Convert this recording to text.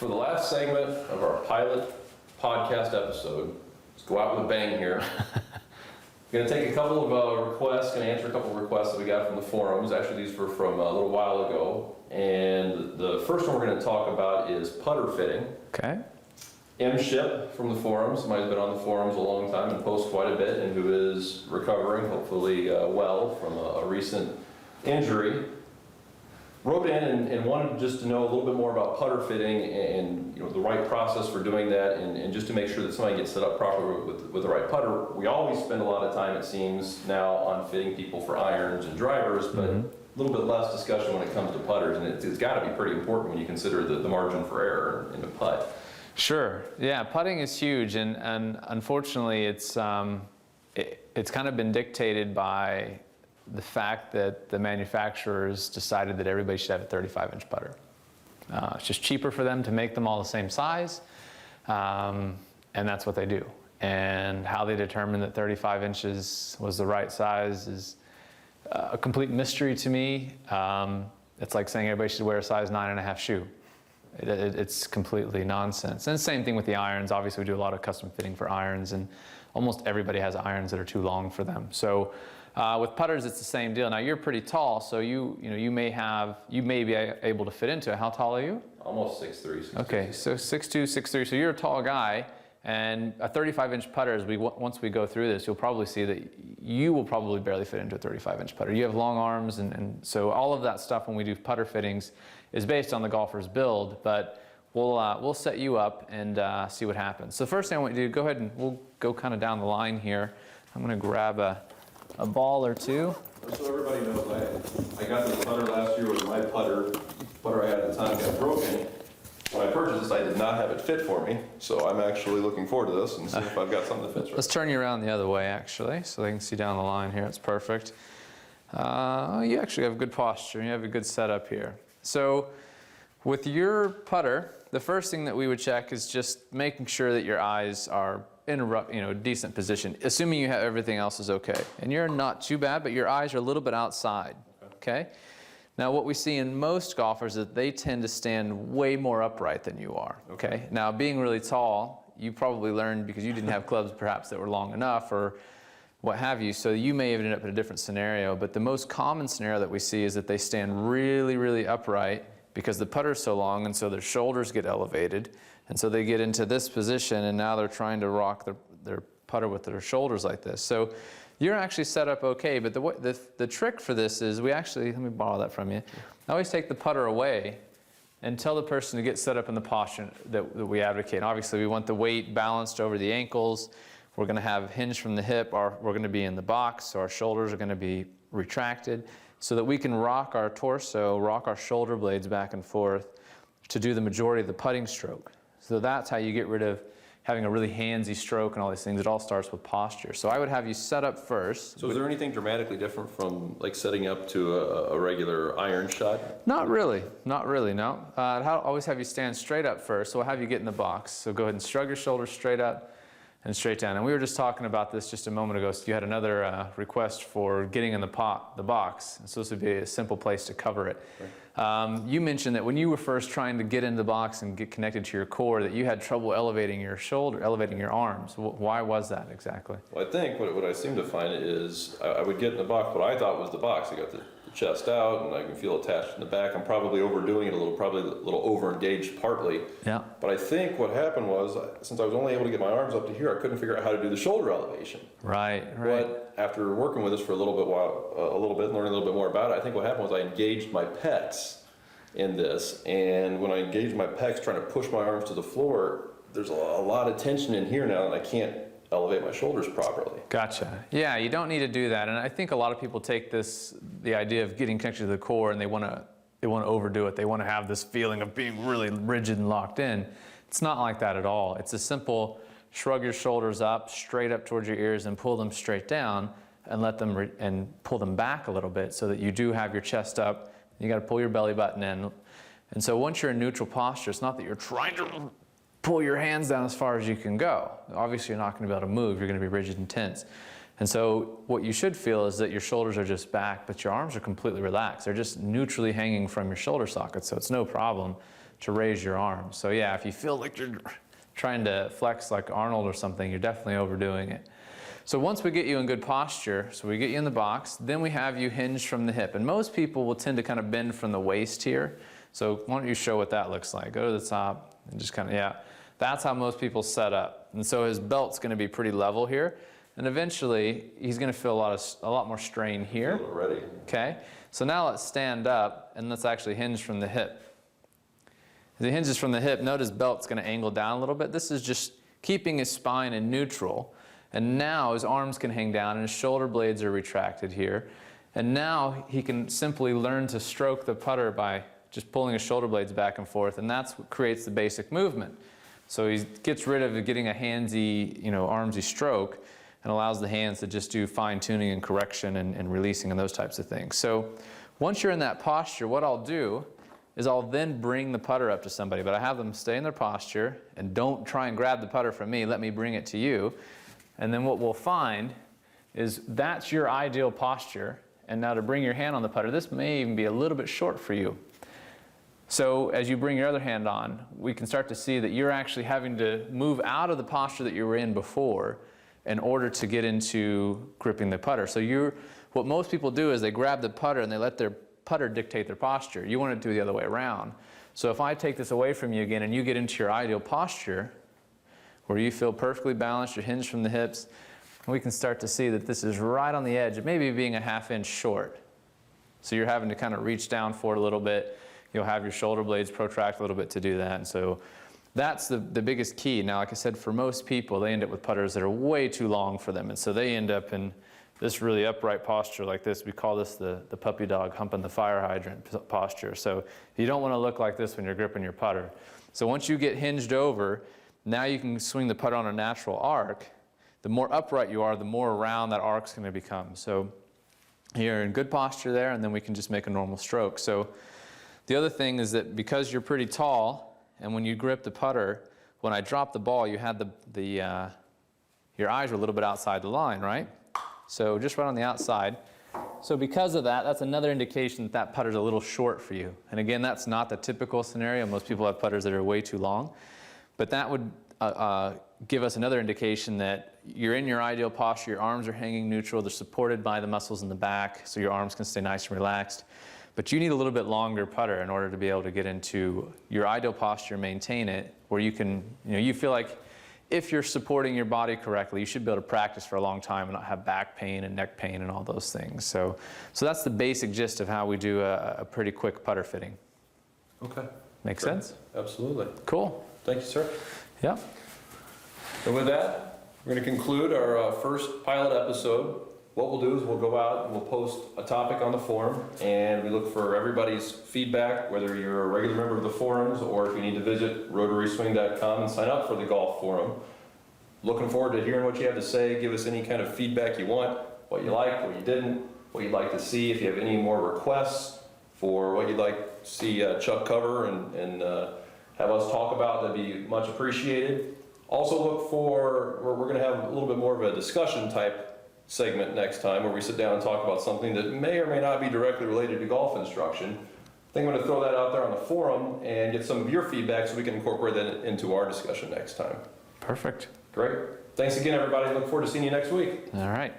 For the last segment of our pilot podcast episode, let's go out with a bang here. I'm going to take a couple of requests, going to answer a couple of requests that we got from the forums. Actually, these were from a little while ago. And the first one we're going to talk about is putter fitting. Okay. M-Ship from the forums, somebody's been on the forums a long time and posts quite a bit, and who is recovering, hopefully well, from a recent injury. Wrote in and wanted just to know a little bit more about putter fitting and the right process for doing that, and just to make sure that somebody gets set up properly with the right putter. We always spend a lot of time, it seems, now on fitting people for irons and drivers, but a little bit less discussion when it comes to putters, and it's got to be pretty important when you consider the margin for error in a putt. Sure. Yeah, putting is huge, and unfortunately, it's kind of been dictated by the fact that the manufacturers decided that everybody should have a 35-inch putter. It's just cheaper for them to make them all the same size, and that's what they do. And how they determined that 35 inches was the right size is a complete mystery to me. It's like saying everybody should wear a size 9.5 shoe. It's completely nonsense. And same thing with the irons. Obviously, we do a lot of custom fitting for irons, and almost everybody has irons that are too long for them. So with putters, it's the same deal. Now, you're pretty tall, so you may be able to fit into it. How tall are you? Almost 6'3". Okay, so 6'2", 6'3". So you're a tall guy, and a 35-inch putter, once we go through this, you'll probably see that you will probably barely fit into a 35-inch putter. You have long arms, and so all of that stuff when we do putter fittings is based on the golfer's build, but we'll set you up and see what happens. So the first thing I want you to do, go ahead and we'll go kind of down the line here. I'm going to grab a ball or two. So everybody knows, I got this putter last year with my putter I had at the time got broken. When I purchased this, I did not have it fit for me, so I'm actually looking forward to this and see if I've got something that fits right. Let's turn you around the other way, actually, so they can see down the line here. It's perfect. You actually have good posture. You have a good setup here. So with your putter, the first thing that we would check is just making sure that your eyes are in a decent position, assuming you have everything else is okay. And you're not too bad, but your eyes are a little bit outside, okay? Now, what we see in most golfers is that they tend to stand way more upright than you are, okay? Now, being really tall, you probably learned because you didn't have clubs perhaps that were long enough or what have you, so you may have ended up in a different scenario, but the most common scenario that we see is that they stand really, really upright because the putter is so long, and so their shoulders get elevated, and so they get into this position, and now they're trying to rock their putter with their shoulders like this. So you're actually set up okay, but the trick for this is let me borrow that from you. I always take the putter away and tell the person to get set up in the posture that we advocate. Obviously, we want the weight balanced over the ankles. We're going to have hinge from the hip. We're going to be in the box, so our shoulders are going to be retracted so that we can rock our torso, rock our shoulder blades back and forth to do the majority of the putting stroke. So that's how you get rid of having a really handsy stroke and all these things. It all starts with posture. So I would have you set up first. So is there anything dramatically different from like setting up to a regular iron shot? Not really, no. I'd always have you stand straight up first, so I'll have you get in the box. So go ahead and shrug your shoulders straight up and straight down. And we were just talking about this just a moment ago. So you had another request for getting in the box. So this would be a simple place to cover it. Right. You mentioned that when you were first trying to get into the box and get connected to your core, that you had trouble elevating your arms. Why was that exactly? Well, I think what I seem to find is I would get in the box, what I thought was the box. I got the chest out and I can feel attached in the back. I'm probably overdoing it a little, probably a little over-engaged partly. Yeah. But I think what happened was, since I was only able to get my arms up to here, I couldn't figure out how to do the shoulder elevation. Right. But after working with this for a little bit, learning a little bit more about it, I think what happened was I engaged my pecs in this. And when I engaged my pecs trying to push my arms to the floor, there's a lot of tension in here now and I can't elevate my shoulders properly. Gotcha. Yeah, you don't need to do that. And I think a lot of people take the idea of getting connected to the core, and they want to overdo it. They want to have this feeling of being really rigid and locked in. It's not like that at all. It's a simple shrug your shoulders up, straight up towards your ears, and pull them straight down, and let them and pull them back a little bit so that you do have your chest up. You got to pull your belly button in. And so once you're in neutral posture, it's not that you're trying to pull your hands down as far as you can go. Obviously, you're not going to be able to move. You're going to be rigid and tense. And so what you should feel is that your shoulders are just back, but your arms are completely relaxed. They're just neutrally hanging from your shoulder sockets, so it's no problem to raise your arms. So yeah, if you feel like you're trying to flex like Arnold or something, you're definitely overdoing it. So once we get you in good posture, so we get you in the box, then we have you hinged from the hip. And most people will tend to kind of bend from the waist here. So why don't you show what that looks like? Go to the top and just kind of, yeah. That's how most people set up. And so his belt's going to be pretty level here. And eventually, he's going to feel a lot more strain here. Already. Okay? So now let's stand up and let's actually hinge from the hip. As he hinges from the hip, notice his belt's going to angle down a little bit. This is just keeping his spine in neutral. And now his arms can hang down and his shoulder blades are retracted here. And now he can simply learn to stroke the putter by just pulling his shoulder blades back and forth. And that's what creates the basic movement. So he gets rid of getting a handsy, armsy stroke and allows the hands to just do fine tuning and correction and releasing and those types of things. So once you're in that posture, what I'll do is I'll then bring the putter up to somebody, but I have them stay in their posture and don't try and grab the putter from me, let me bring it to you. And then what we'll find is that's your ideal posture. And now to bring your hand on the putter, this may even be a little bit short for you. So as you bring your other hand on, we can start to see that you're actually having to move out of the posture that you were in before in order to get into gripping the putter. So what most people do is they grab the putter and they let their putter dictate their posture. You want to do the other way around. So if I take this away from you again and you get into your ideal posture, where you feel perfectly balanced, you're hinged from the hips, we can start to see that this is right on the edge of maybe being a ½ inch short. So you're having to kind of reach down for it a little bit. You'll have your shoulder blades protract a little bit to do that. And so that's the biggest key. Now, like I said, for most people, they end up with putters that are way too long for them. And so they end up in this really upright posture like this. We call this the puppy dog humping the fire hydrant posture. So you don't want to look like this when you're gripping your putter. So once you get hinged over, now you can swing the putter on a natural arc. The more upright you are, the more round that arc's going to become. So you're in good posture there, and then we can just make a normal stroke. So the other thing is that because you're pretty tall, and when you grip the putter, when I drop the ball, you had your eyes were a little bit outside the line, right? So just right on the outside. So because of that, that's another indication that that putter's a little short for you. And again, that's not the typical scenario. Most people have putters that are way too long. But that would give us another indication that you're in your ideal posture, your arms are hanging neutral, they're supported by the muscles in the back, so your arms can stay nice and relaxed. But you need a little bit longer putter in order to be able to get into your ideal posture, maintain it, where you can, you feel like if you're supporting your body correctly, you should be able to practice for a long time and not have back pain and neck pain and all those things. So that's the basic gist of how we do a pretty quick putter fitting. Okay. Make sense? Absolutely. Cool. Thank you, sir. Yeah. And with that, we're going to conclude our first pilot episode. What we'll do is we'll go out and we'll post a topic on the forum, and we look for everybody's feedback, whether you're a regular member of the forums or if you need to visit RotarySwing.com and sign up for the golf forum. Looking forward to hearing what you have to say. Give us any kind of feedback you want, what you liked, what you didn't, what you'd like to see. If you have any more requests for what you'd like to see Chuck cover and have us talk about, that'd be much appreciated. Also look for, we're going to have a little bit more of a discussion type segment next time where we sit down and talk about something that may or may not be directly related to golf instruction. I think I'm going to throw that out there on the forum and get some of your feedback so we can incorporate that into our discussion next time. Perfect. Great. Thanks again, everybody. Look forward to seeing you next week. All right.